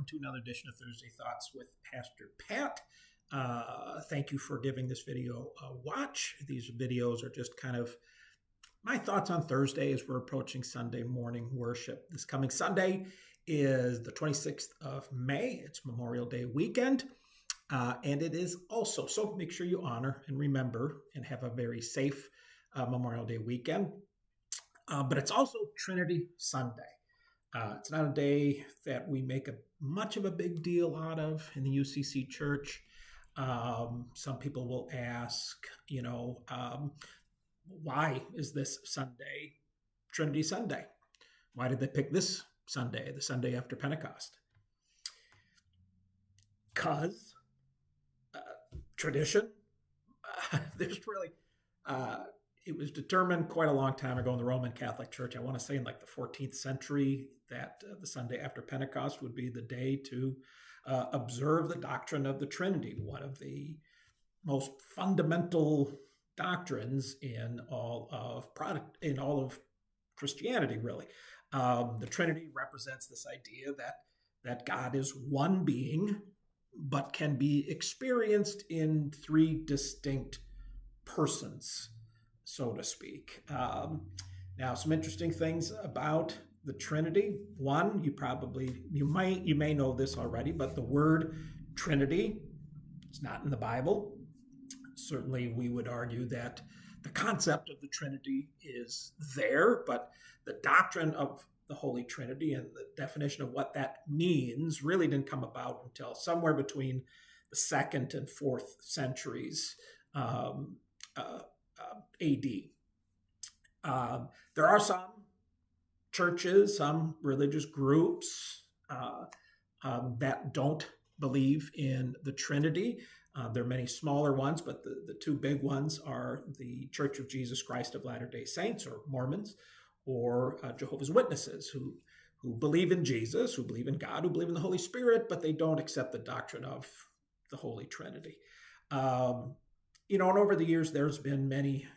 welcome to another edition of Thursday Thoughts with Pastor Pat. Thank you for giving this video a watch. These videos are just kind of my thoughts on Thursday as we're approaching Sunday morning worship. This coming Sunday is the 26th of May. It's Memorial Day weekend, and it is also, so make sure you honor and remember and have a very safe Memorial Day weekend. But it's also Trinity Sunday. It's not a day that we make much of a big deal out of in the UCC church. Some people will ask, why is this Sunday Trinity Sunday? Why did they pick this Sunday, the Sunday after Pentecost? Because tradition. There's really... It was determined quite a long time ago in the Roman Catholic Church, I want to say in like the 14th century, that the Sunday after Pentecost would be the day to observe the doctrine of the Trinity, one of the most fundamental doctrines in all of Christianity, really. The Trinity represents this idea that God is one being, but can be experienced in three distinct persons, so to speak. Now, some interesting things about the Trinity. One, you may know this already, but the word Trinity is not in the Bible. Certainly, we would argue that the concept of the Trinity is there, but the doctrine of the Holy Trinity and the definition of what that means really didn't come about until somewhere between the 2nd and 4th centuries AD. There are some churches, some religious groups that don't believe in the Trinity. There are many smaller ones, but the two big ones are the Church of Jesus Christ of Latter-day Saints, or Mormons, or Jehovah's Witnesses, who believe in Jesus, who believe in God, who believe in the Holy Spirit, but they don't accept the doctrine of the Holy Trinity. And over the years, there's been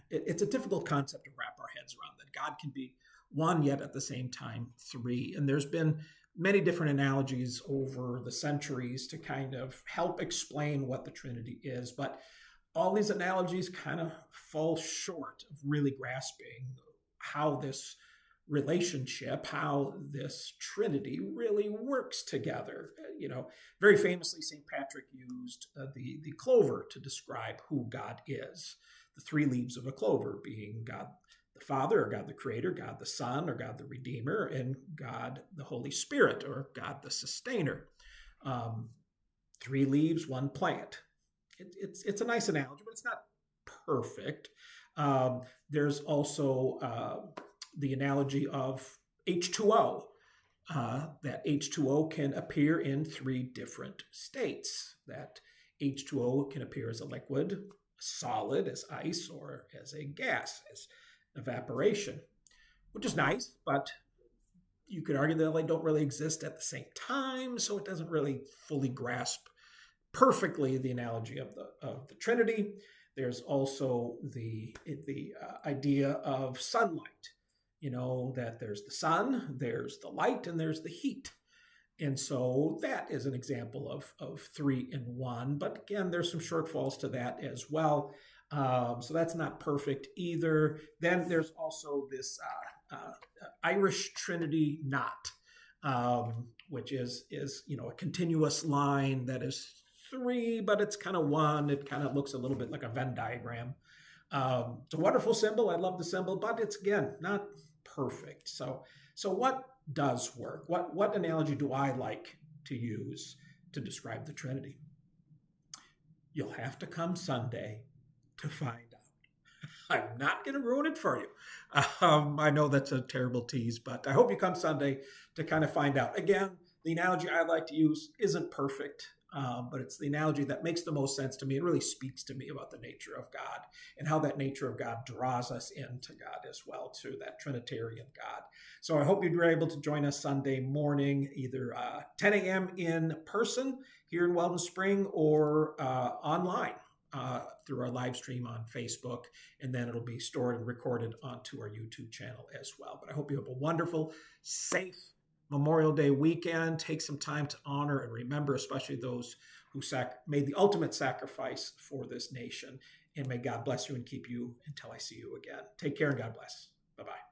it's a difficult concept to wrap our heads around, that God can be one, yet at the same time three. And there's been many different analogies over the centuries to kind of help explain what the Trinity is. But all these analogies kind of fall short of really grasping how this relationship, how this Trinity really works together. Very famously, St. Patrick used the clover to describe who God is. The three leaves of a clover being God the Father, or God the Creator, God the Son, or God the Redeemer, and God the Holy Spirit, or God the Sustainer. Three leaves, one plant. It's a nice analogy, but it's not perfect. There's also the analogy of H2O, that H2O can appear in three different states. That H2O can appear as a liquid, solid, as ice, or as a gas, as evaporation, which is nice, but you could argue that they don't really exist at the same time, so it doesn't really fully grasp perfectly the analogy of the Trinity. There's also the idea of sunlight. That there's the sun, there's the light, and there's the heat. And so that is an example of three in one. But again, there's some shortfalls to that as well. So that's not perfect either. Then there's also this Irish Trinity knot, which is a continuous line that is three, but it's kind of one. It kind of looks a little bit like a Venn diagram. It's a wonderful symbol. I love the symbol, but it's, again, not perfect. So what does work? What analogy do I like to use to describe the Trinity? You'll have to come Sunday to find out. I'm not going to ruin it for you. I know that's a terrible tease, but I hope you come Sunday to kind of find out. Again, the analogy I like to use isn't perfect. But it's the analogy that makes the most sense to me. It really speaks to me about the nature of God and how that nature of God draws us into God as well, to that Trinitarian God. So I hope you're able to join us Sunday morning, either 10 a.m. in person here in Weldon Spring, or online through our live stream on Facebook. And then it'll be stored and recorded onto our YouTube channel as well. But I hope you have a wonderful, safe Memorial Day weekend. Take some time to honor and remember, especially those who made the ultimate sacrifice for this nation. And may God bless you and keep you until I see you again. Take care and God bless. Bye-bye.